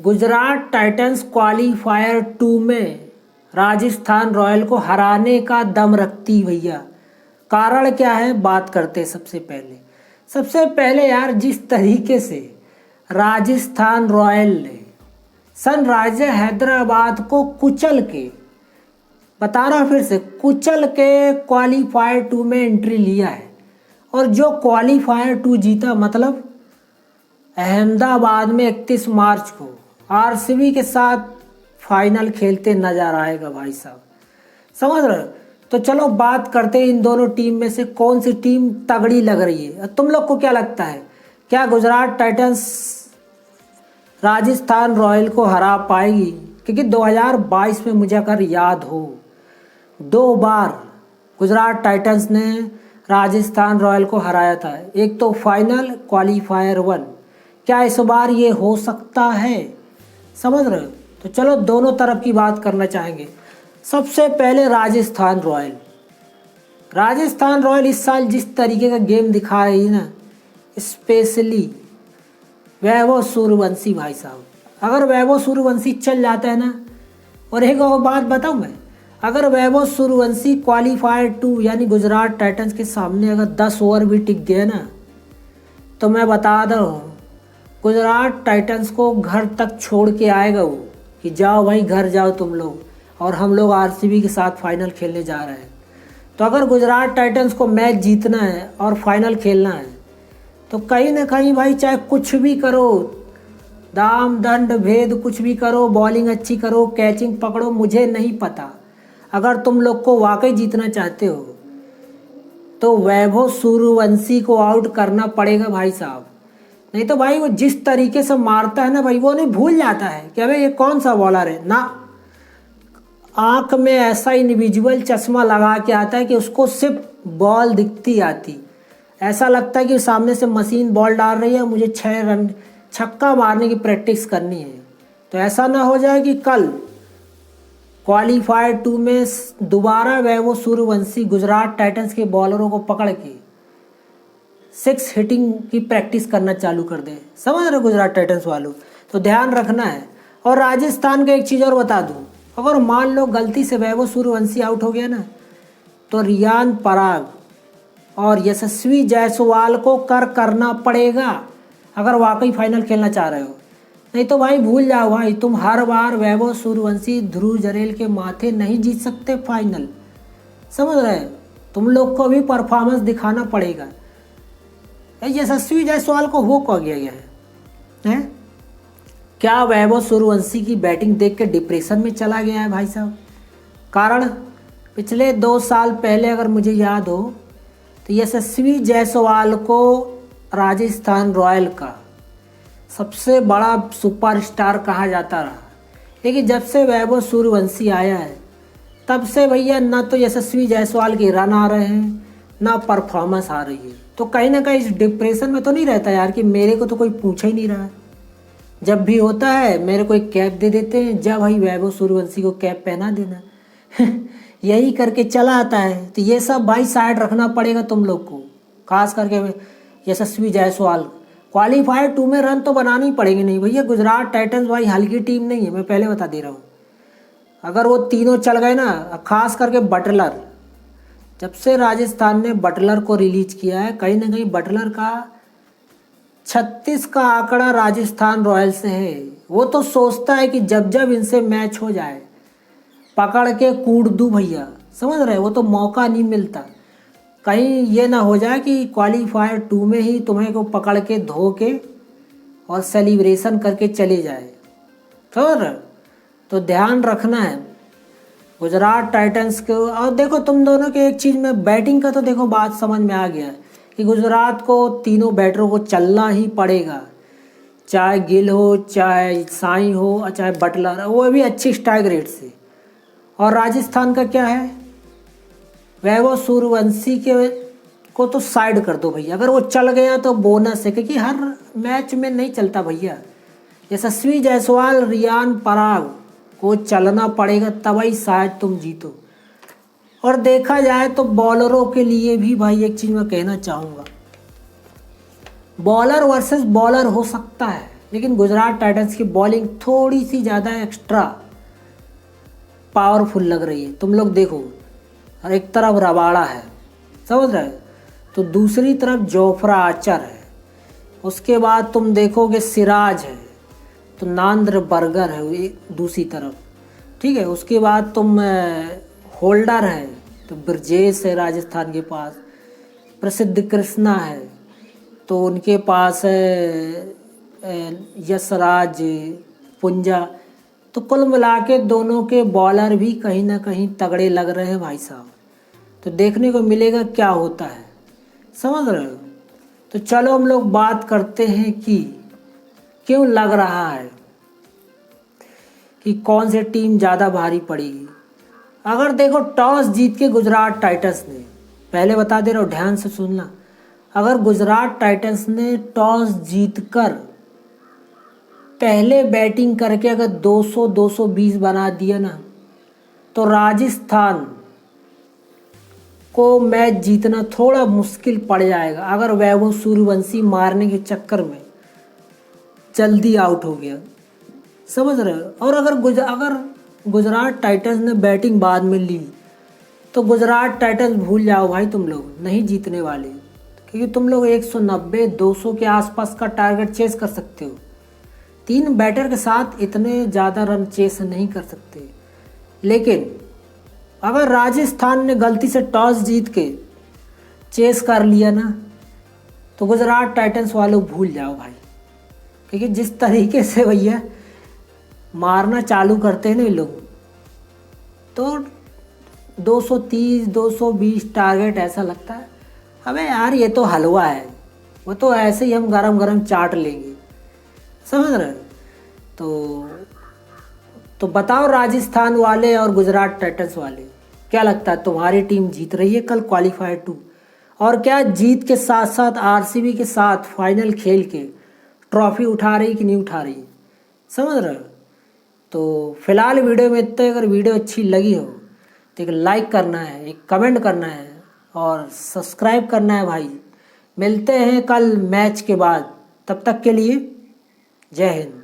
Gujarat Titans qualifier 2 में Rajasthan royal को हराने का दम रखती भैया। कारण क्या है बात करते हैं। सबसे पहले यार, जिस तरीके से राजस्थान रॉयल ने सनराइजर हैदराबाद को कुचल के, बता रहा फिर से, कुचल के क्वालीफायर 2 में एंट्री लिया है और जो क्वालीफायर 2 जीता, मतलब अहमदाबाद में 31 मार्च को आरसीबी के साथ फाइनल खेलते नजर आएगा भाई साहब। समझ रहे हो? तो चलो बात करते हैं इन दोनों टीम में से कौन सी टीम तगड़ी लग रही है। तुम लोग को क्या लगता है, क्या गुजरात टाइटंस राजस्थान रॉयल को हरा पाएगी? क्योंकि 2022 में मुझे अगर याद हो, 2 बार गुजरात टाइटंस ने राजस्थान रॉयल को हराया था, एक तो फाइनल, क्वालीफायर 1। क्या इस बार ये हो सकता है? समझ रहे हो? तो चलो दोनों तरफ की बात करना चाहेंगे। सबसे पहले राजस्थान रॉयल इस साल जिस तरीके का गेम दिखा रही है ना, स्पेशली वैभव सूर्यवंशी भाई साहब। अगर वैभव सूर्यवंशी चल जाता है ना, और एक और बात बताऊं मैं, अगर वैभव सूर्यवंशी क्वालीफायर 2 यानी गुजरात टाइटंस के सामने अगर 10 ओवर भी टिक गए ना, तो मैं बता रहा हूँ गुजरात टाइटंस को घर तक छोड़ के आएगा वो, कि जाओ भाई घर जाओ तुम लोग, और हम लोग आरसीबी के साथ फाइनल खेलने जा रहे हैं। तो अगर गुजरात टाइटंस को मैच जीतना है और फाइनल खेलना है, तो कहीं ना कहीं भाई चाहे कुछ भी करो, दाम दंड भेद कुछ भी करो, बॉलिंग अच्छी करो, कैचिंग पकड़ो, मुझे नहीं पता, अगर तुम लोग को वाकई जीतना चाहते हो तो वैभव सूर्यवंशी को आउट करना पड़ेगा भाई साहब। नहीं तो भाई वो जिस तरीके से मारता है ना भाई, वो नहीं भूल जाता है कि अबे ये कौन सा बॉलर है ना। आंख में ऐसा इंडिविजुअल चश्मा लगा के आता है कि उसको सिर्फ बॉल दिखती आती, ऐसा लगता है कि सामने से मशीन बॉल डाल रही है, मुझे 6 रन छक्का मारने की प्रैक्टिस करनी है। तो ऐसा ना हो जाए कि कल क्वालीफायर 2 में दोबारा वैभव सूर्यवंशी गुजरात टाइटंस के बॉलरों को पकड़ के 6 हिटिंग की प्रैक्टिस करना चालू कर दे। समझ रहे गुजरात टाइटंस वालों? तो ध्यान रखना है। और राजस्थान का एक चीज़ और बता दूं, अगर मान लो गलती से वैभव सूर्यवंशी आउट हो गया ना, तो रियान पराग और यशस्वी जायसवाल को करना पड़ेगा अगर वाकई फाइनल खेलना चाह रहे हो। नहीं तो भाई भूल जाओ भाई, तुम हर बार वैभव सूर्यवंशी, ध्रुव जरेल के माथे नहीं जीत सकते फाइनल। समझ रहे? तुम लोग को भी परफॉर्मेंस दिखाना पड़ेगा। यशस्वी जायसवाल को हो क्या गया है? क्या वैभव सूर्यवंशी की बैटिंग देख के डिप्रेशन में चला गया है भाई साहब? कारण पिछले 2 साल पहले अगर मुझे याद हो, तो यशस्वी जायसवाल को राजस्थान रॉयल का सबसे बड़ा सुपरस्टार कहा जाता रहा। लेकिन जब से वैभव सूर्यवंशी आया है, तब से भैया ना तो यशस्वी जायसवाल के रन आ रहे हैं, ना परफॉर्मेंस आ रही है। तो कहीं ना कहीं इस डिप्रेशन में तो नहीं रहता यार कि मेरे को तो कोई पूछा ही नहीं रहा है। जब भी होता है मेरे को एक कैप दे देते हैं, जब भाई वैभव सूर्यवंशी को कैप पहना देना यही करके चला आता है। तो ये सब भाई साइड रखना पड़ेगा तुम लोग को, खास करके यशस्वी जायसवाल। क्वालीफायर 2 में रन तो बनाने ही पड़ेंगे। नहीं भैया, गुजरात टाइटंस भाई हल्की टीम नहीं है, मैं पहले बता दे रहा हूँ। अगर वो तीनों चल गए ना, खास करके बटलर, जब से राजस्थान ने बटलर को रिलीज किया है, कहीं ना कहीं बटलर का 36 का आंकड़ा राजस्थान रॉयल से है। वो तो सोचता है कि जब जब इनसे मैच हो जाए पकड़ के कूद दूँ भैया। समझ रहे? वो तो मौका नहीं मिलता, कहीं ये ना हो जाए कि क्वालीफायर 2 में ही तुम्हें को पकड़ के धो के और सेलिब्रेशन करके चले जाए। समझ रहे? तो ध्यान रखना है गुजरात टाइटंस को। और देखो तुम दोनों के एक चीज़ में, बैटिंग का तो देखो बात समझ में आ गया है कि गुजरात को तीनों बैटरों को चलना ही पड़ेगा, चाहे गिल हो, चाहे साई हो, चाहे बटलर, वो भी अच्छी स्ट्राइक रेट से। और राजस्थान का क्या है, वैभव सूर्यवंशी के को तो साइड कर दो भैया, अगर वो चल गया तो बोनस है, क्योंकि हर मैच में नहीं चलता भैया। यशस्वी जायसवाल, रियान पराग को चलना पड़ेगा, तभी शायद तुम जीतो। और देखा जाए तो बॉलरों के लिए भी भाई एक चीज़ मैं कहना चाहूँगा, बॉलर वर्सेस बॉलर हो सकता है। लेकिन गुजरात टाइटंस की बॉलिंग थोड़ी सी ज़्यादा एक्स्ट्रा पावरफुल लग रही है। तुम लोग देखो, और एक तरफ रबाड़ा है, समझ रहे हो, तो दूसरी तरफ जोफ्रा आर्चर है, उसके बाद तुम देखोगे सिराज है, तो नांद्र बर्गर है वो दूसरी तरफ, ठीक है। उसके बाद तुम होल्डर है, तो ब्रजेश है राजस्थान के पास, प्रसिद्ध कृष्णा है, तो उनके पास है यशराज, पुंजा। तो कुल मिला के दोनों के बॉलर भी कहीं ना कहीं तगड़े लग रहे हैं भाई साहब। तो देखने को मिलेगा क्या होता है, समझ रहे हो। तो चलो हम लोग बात करते हैं कि क्यों लग रहा है कि कौन सी टीम ज़्यादा भारी पड़ेगी। अगर देखो टॉस जीत के गुजरात टाइटंस ने, पहले बता दे रहा हूँ ध्यान से सुनना, अगर गुजरात टाइटंस ने टॉस जीतकर पहले बैटिंग करके अगर 200-220 बना दिया ना, तो राजस्थान को मैच जीतना थोड़ा मुश्किल पड़ जाएगा। अगर वैभव सूर्यवंशी मारने के चक्कर में जल्दी आउट हो गया, समझ रहे हो। और अगर गुजरात टाइटंस ने बैटिंग बाद में ली, तो गुजरात टाइटंस भूल जाओ भाई, तुम लोग नहीं जीतने वाले, क्योंकि तुम लोग 190-200 के आसपास का टारगेट चेस कर सकते हो। 3 बैटर के साथ इतने ज़्यादा रन चेस नहीं कर सकते। लेकिन अगर राजस्थान ने गलती से टॉस जीत के चेस कर लिया ना, तो गुजरात टाइटंस वालों भूल जाओ भाई, क्योंकि जिस तरीके से भैया मारना चालू करते हैं ना लोग, तो 230-220 टारगेट ऐसा लगता है हमें यार ये तो हलवा है, वो तो ऐसे ही हम गरम गरम चाट लेंगे, समझ रहे हो। तो बताओ राजस्थान वाले और गुजरात टाइटंस वाले, क्या लगता है तुम्हारी टीम जीत रही है कल क्वालिफायर 2? और क्या जीत के साथ साथ आरसीबी के साथ फाइनल खेल के ट्रॉफी उठा रही कि नहीं उठा रही, समझ रहे हो। तो फिलहाल वीडियो में इतना। अगर वीडियो अच्छी लगी हो तो एक लाइक करना है, एक कमेंट करना है और सब्सक्राइब करना है भाई। मिलते हैं कल मैच के बाद, तब तक के लिए जय हिंद।